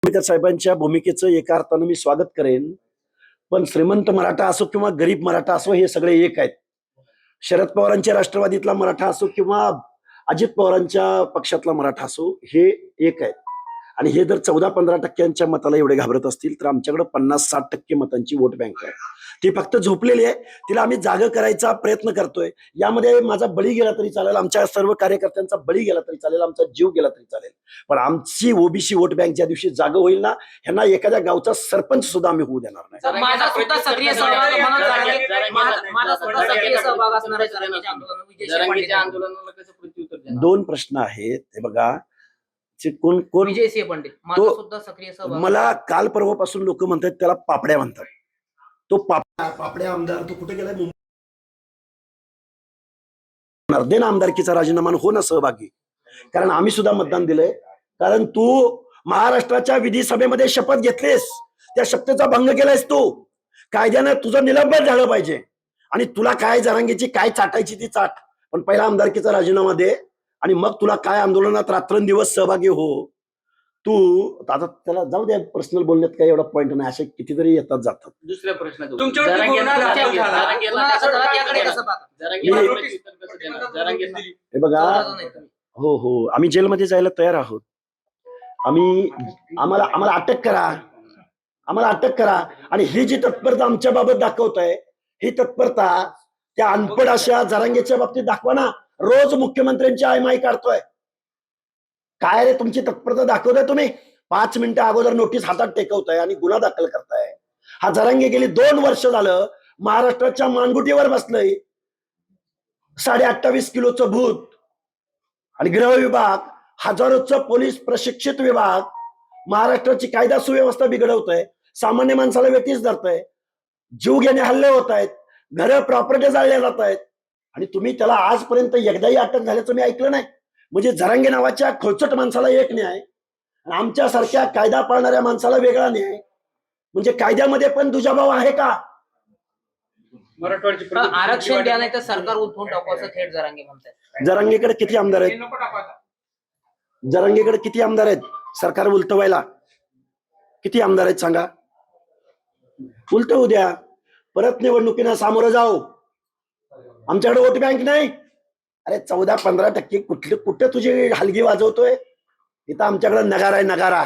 आंबेडकर साहेबांच्या भूमिकेचं एका अर्थानं मी स्वागत करेन, पण श्रीमंत मराठा असो किंवा गरीब मराठा असो हे सगळे एक आहेत. शरद पवारांच्या राष्ट्रवादीतला मराठा असो किंवा अजित पवारांच्या पक्षातला मराठा असो हे एक आहेत. आणि हे जर 14-15% मताला एवढे घाबरत असतील तर आमच्याकडे 50-60% मतांची वोट बँक आहे. ती फक्त झोपलेली आहे, तिला आम्ही जाग करायचा प्रयत्न करतोय. यामध्ये माझा बळी गेला तरी चालेल, आमच्या सर्व कार्यकर्त्यांचा बळी गेला तरी चालेल, आमचा जीव गेला तरी चालेल, पण आमची ओबीसी वोट बँक ज्या दिवशी जाग होईल ना, ह्यांना एखाद्या गावचा सरपंच सुद्धा आम्ही होऊ देणार नाही. माझा सुद्धा सक्रिय सहभाग असणार आहे जरांगेच्या आंदोलनाला कसं प्रत्युत्तर देणार? 2 प्रश्न आहेत. हे बघा, कोण कोण विजयसिंह पंडित माझा सुद्धा सक्रिय सहभाग. मला काल परवापासून लोक म्हणतात त्याला पापड्या म्हणतात. तो पापड्या आमदार तो कुठे गेलाय? मुंबई दे ना आमदारकीचा राजीनामा, हो ना सहभागी, कारण आम्ही सुद्धा मतदान दिलंय. कारण तू महाराष्ट्राच्या विधिसभेमध्ये शपथ घेतलीस, त्या शपथेचा भंग केलायस तू. कायद्यानं तुझं निलंबन झालं पाहिजे. आणि तुला काय जरांगेची काय चाटायची ती चाट, पण पहिला आमदारकीचा राजीनामा दे आणि मग तुला काय आंदोलनात रात्रंदिवस सहभागी हो. तू आता त्याला जाऊ द्या, पर्सनल बोलण्यात काही एवढा पॉईंट नाही, असे कितीतरी येतात जातात. दुसऱ्या प्रश्नात हे बघा, हो हो, आम्ही जेलमध्ये जायला तयार आहोत. आम्हाला अटक करा, आम्हाला अटक करा. आणि ही जी तत्परता आमच्या बाबत दाखवताय, ही तत्परता त्या अनपड अशा जरांगेच्या बाबतीत दाखवा ना. रोज मुख्यमंत्र्यांची आयमाई काढतोय. काय रे तुमची तत्परता दाखवताय तुम्ही? 5 मिनिटं अगोदर नोटीस हातात टेकवताय आणि गुन्हा दाखल करताय. हा जरांगे गेली 2 वर्ष झालं महाराष्ट्राच्या मानगुटीवर बसलंय. 28.5 किलोचं भूत. आणि गृह विभाग, हजारोचं पोलीस प्रशिक्षित विभाग महाराष्ट्राची कायदा सुव्यवस्था बिघडवतोय. सामान्य माणसाला वेठीस धरतोय. जीव घेणे हल्ले होत आहेत, घर प्रॉपर्टी जाळल्या जात आहेत. आणि तुम्ही त्याला आजपर्यंत एकदाही अटक झाल्याचं मी ऐकलं नाही. म्हणजे जरांगे नावाच्या खोचट माणसाला एक न्याय आणि आमच्यासारख्या कायदा पाळणाऱ्या माणसाला वेगळा न्याय. म्हणजे कायद्यामध्ये पण दुजाभाव आहे का? आरक्षण द्या नाही तर सरकार उठवून टाकू असं थेट जरांगे म्हणतात. जरांगेकडे किती आमदार आहेत? जरांगेकडे किती आमदार आहेत सरकार उलटवायला? किती आमदार आहेत सांगा? उलटवू द्या, परत निवडणुकीला सामोरं जाऊ. आमच्याकडे वोट बँक नाही. अरे 14-15% कुठे तुझी हलगी वाजवतोय? इथं आमच्याकडे नगारा आहे, नगारा.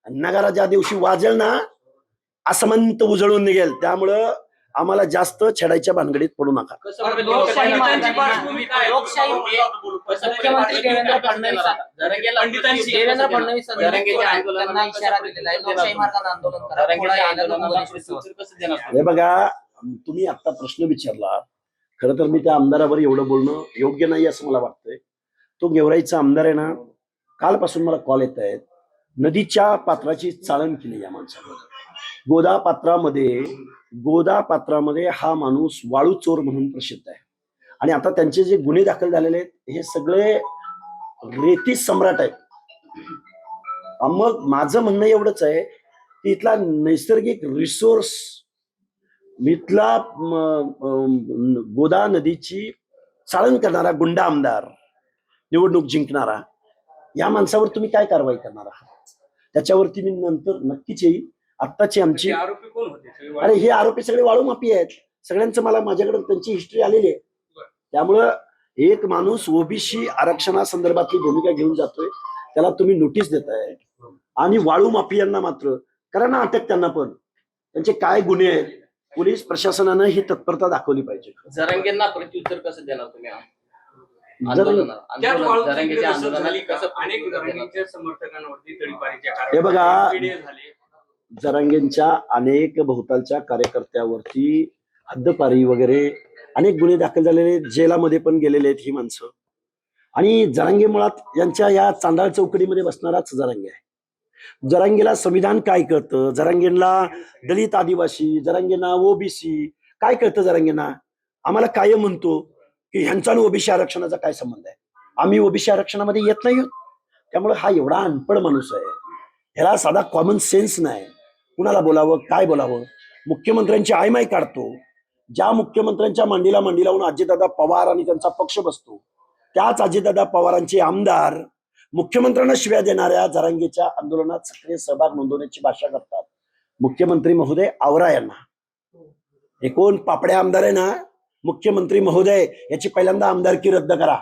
नगारा ज्या दिवशी वाजेल ना, असमंत उजळून निघेल. त्यामुळं आम्हाला जास्त छेडायच्या भानगडीत पडू नका. मुख्यमंत्री देवेंद्र फडणवीस त्यांना इशारा दिलेला आहे, लोकशाही मार्गाने आंदोलन करा. हे बघा, तुम्ही आता प्रश्न विचारला. खरं तर मी त्या आमदारावर एवढं बोलणं योग्य नाही असं मला वाटतंय. तो गेवराईचा आमदार आहे ना, कालपासून मला कॉल येत आहेत. नदीच्या पात्राची चाळण केली या माणसाने. गोदा पात्रामध्ये हा माणूस वाळू चोर म्हणून प्रसिद्ध आहे. आणि आता त्यांचे जे गुन्हे दाखल झालेले आहेत हे सगळे रेती सम्राट आहेत. मग माझं म्हणणं एवढंच आहे की इथला नैसर्गिक रिसोर्स, इथला गोदा नदीची चाळण करणारा गुंडा आमदार, निवडणूक जिंकणारा, या माणसावर तुम्ही काय कारवाई करणार आहात? त्याच्यावरती मी नंतर नक्कीच येईल. आत्ताची आमची आरोपी कोण होते? अरे हे आरोपी सगळे वाळू माफी आहेत. सगळ्यांचं माझ्याकडे त्यांची हिस्ट्री आलेली आहे. त्यामुळं एक माणूस ओबीसी आरक्षणासंदर्भातली भूमिका घेऊन जातोय, त्याला तुम्ही नोटीस देताय. आणि वाळू माफियांना मात्र करा ना अटक. त्यांना पण त्यांचे काय गुन्हे आहेत, पोलीस प्रशासनानं ही तत्परता दाखवली पाहिजे. जरांगेंना प्रत्युत्तर कसं देणार तुम्ही? हे बघा, जरांगेंच्या अनेक भोवतालच्या कार्यकर्त्यावरती हद्दपारी वगैरे अनेक गुन्हे दाखल झालेले, जेलामध्ये पण गेलेले आहेत ही माणसं. आणि जरांगे मुळात यांच्या या चांडाळ चौकडीमध्ये बसणाराच जरांगे आहे. जरांगेला संविधान काय कळतं? जरांगेला दलित आदिवासी, जरांगेंना ओबीसी काय कळतं? जरांगेंना आम्हाला कायम म्हणतो की ह्यांचा ओबीसी आरक्षणाचा काय संबंध आहे? आम्ही ओबीसी आरक्षणामध्ये येत नाही. त्यामुळे हा एवढा अनपड माणूस आहे, ह्याला साधा कॉमन सेन्स नाही. कुणाला बोलावं, काय बोलावं? मुख्यमंत्र्यांची आयमाई काढतो. ज्या मुख्यमंत्र्यांच्या मांडीला लावून अजितदादा पवार आणि त्यांचा पक्ष बसतो, त्याच अजितदादा पवारांचे आमदार मुख्यमंत्र्यांना शिव्या देणाऱ्या जरांगेच्या आंदोलनात सक्रिय सहभाग नोंदवण्याची भाषा करतात मुख्यमंत्री महोदय आवरा यांना. हे कोण पापड्या आमदार आहे ना, मुख्यमंत्री महोदय याची पहिल्यांदा आमदारकी रद्द करा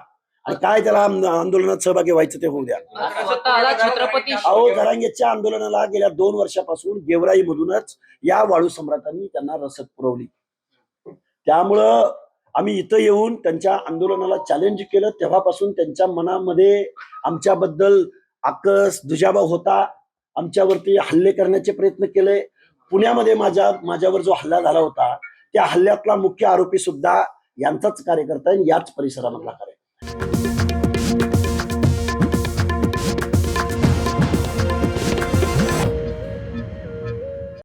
आणि काय त्याला आंदोलनात सहभागी व्हायचं ते होऊ द्या. स्वतःला छत्रपती अहो, जरांगेच्या आंदोलनाला गेल्या 2 वर्षापासून गेवराई मधूनच या वाळू सम्राटांनी त्यांना रसद पुरवली. त्यामुळं आम्ही इथं येऊन त्यांच्या आंदोलनाला चॅलेंज केलं. तेव्हापासून त्यांच्या मनामध्ये आमच्याबद्दल आकस दुजाभाव होता. आमच्यावरती हल्ले करण्याचे प्रयत्न केले. पुण्यामध्ये माझ्यावर जो हल्ला झाला होता त्या हल्ल्यातला मुख्य आरोपी सुद्धा यांचाच कार्यकर्ता आहे, याच परिसरामधला कार्यकर्ता.